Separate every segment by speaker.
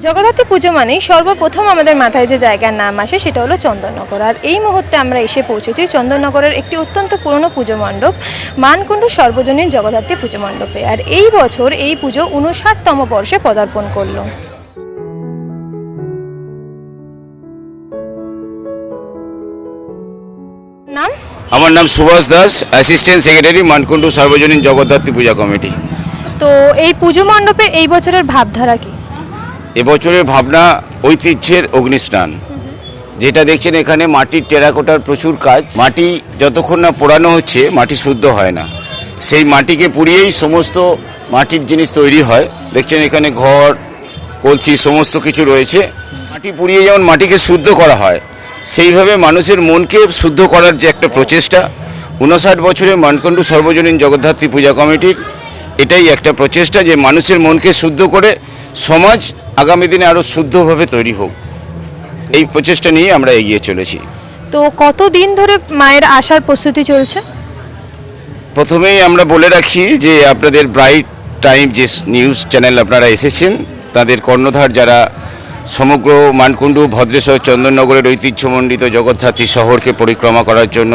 Speaker 1: জগদ্ধাত্রী পুজো মানেই সর্বপ্রথম আমাদের মাথায় যে জায়গার নাম আসে সেটা হলো চন্দননগর। আর এই মুহূর্তে আমরা এসে পৌঁছেছি চন্দননগরের একটি অত্যন্ত পুরনো পুজো মণ্ডপ মানকুণ্ডু সর্বজনীন জগদ্ধাত্রী পুজো মণ্ডপে। আর এই বছর এই পুজো 59তম বর্ষে পদার্পণ করলো। নাম?
Speaker 2: আমার নাম সুভাষ দাস, অ্যাসিস্ট্যান্ট সেক্রেটারি, মানকুণ্ডু সর্বজনীন জগদ্ধাত্রী পূজা কমিটি।
Speaker 1: তো এই পুজো মণ্ডপের এই বছরের ভাবধারা কি?
Speaker 2: এবছরের ভাবনা ঐতিহ্যের অগ্নিস্নান। যেটা দেখছেন এখানে মাটির টেরাকোটার প্রচুর কাজ। মাটি যতক্ষণ না পোড়ানো হচ্ছে মাটি শুদ্ধ হয় না। সেই মাটিকে পুড়িয়েই সমস্ত মাটির জিনিস তৈরি হয়। দেখছেন এখানে ঘর, কলসি সমস্ত কিছু রয়েছে। মাটি পুড়িয়ে যেমন মাটিকে শুদ্ধ করা হয়, সেইভাবে মানুষের মনকে শুদ্ধ করার যে একটা প্রচেষ্টা 59 বছরে মানকুণ্ডু সর্বজনীন জগদ্ধাত্রী পূজা কমিটির এটাই একটা প্রচেষ্টা যে মানুষের মনকে শুদ্ধ করে সমাজ আগামী দিনে আরও শুদ্ধভাবে তৈরি হোক, এই প্রচেষ্টা নিয়ে আমরা এগিয়ে চলেছি।
Speaker 1: তো কতদিন ধরে মায়ের আসার প্রস্তুতি চলছে?
Speaker 2: প্রথমেই আমরা বলে রাখি যে আপনাদের ব্রাইট টাইম যে নিউজ চ্যানেল আপনারা এসেছেন, তাদের কর্ণধার যারা সমগ্র মানকুণ্ডু, ভদ্রেশ্বর, চন্দননগরের ঐতিহ্যমণ্ডিত জগদ্ধাত্রী শহরকে পরিক্রমা করার জন্য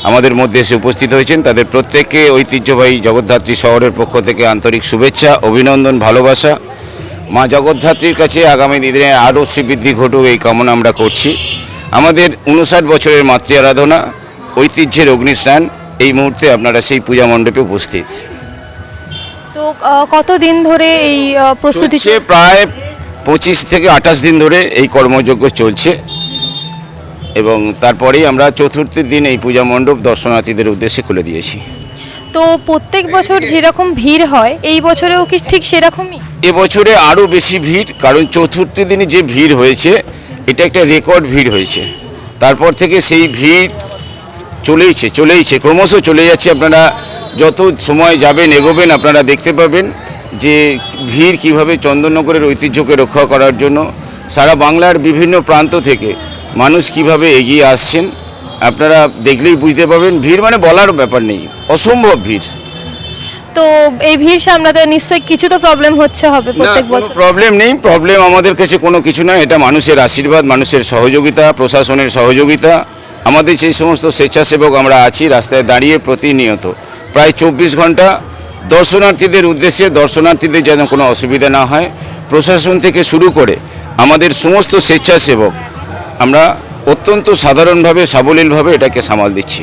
Speaker 2: আমাদের মধ্যে এসে উপস্থিত হয়েছেন, তাদের প্রত্যেককে ঐতিহ্যবাহী জগদ্ধাত্রী শহরের পক্ষ থেকে আন্তরিক শুভেচ্ছা, অভিনন্দন, ভালোবাসা। মা জগদ্ধাত্রীর কাছে আগামী দিনে আরও শ্রীবৃদ্ধি ঘটুক এই কামনা আমরা করছি। আমাদের 59 বছরের মাতৃ আরাধনা, ঐতিহ্যের অগ্নিস্নান, এই মুহূর্তে আপনারা সেই পূজা মণ্ডপে উপস্থিত।
Speaker 1: তো কতদিন ধরে এই প্রস্তুতি?
Speaker 2: প্রায় 25 থেকে 28 দিন ধরে এই কর্মযজ্ঞ চলছে এবং তারপরেই আমরা চতুর্থীর দিন এই পূজা মণ্ডপ দর্শনার্থীদের উদ্দেশ্যে খুলে দিয়েছি।
Speaker 1: তো প্রত্যেক বছর যেরকম ভিড় হয় এই বছরেও কি ঠিক সেরকমই?
Speaker 2: এবছরে আরও বেশি ভিড়, কারণ চতুর্থী দিনে যে ভিড় হয়েছে এটা একটা রেকর্ড ভিড় হয়েছে। তারপর থেকে সেই ভিড় চলেইছে ক্রমশ চলে যাচ্ছে। আপনারা যত সময় যাবেন এগোবেন আপনারা দেখতে পাবেন যে ভিড় কিভাবে চন্দননগরের ঐতিহ্যকে রক্ষা করার জন্য সারা বাংলার বিভিন্ন প্রান্ত থেকে মানুষ কিভাবে এগিয়ে আসছেন আপনারা দেখলেই বুঝতে পারবেন। ভিড় মানে বলার ব্যাপার নেই, অসম্ভব ভিড়।
Speaker 1: তো এই ভিড় সামলাতে নিশ্চয়ই কিছু তো প্রবলেম হবে প্রত্যেক বছর?
Speaker 2: প্রবলেম নেই, প্রবলেম আমাদের কাছে কোনো কিছু না। এটা মানুষের আশীর্বাদ, মানুষের সহযোগিতা, প্রশাসনের সহযোগিতা। আমাদের সেই সমস্ত স্বেচ্ছাসেবক আমরা আছি রাস্তায় দাঁড়িয়ে প্রতিনিয়ত প্রায় 24 ঘন্টা দর্শনার্থীদের উদ্দেশ্যে, দর্শনার্থীদের যেন কোনো অসুবিধা না হয়, প্রশাসন থেকে শুরু করে আমাদের সমস্ত স্বেচ্ছাসেবক আমরা অত্যন্ত সাধারণভাবে সাবলীলভাবে এটাকে সামাল দিচ্ছি।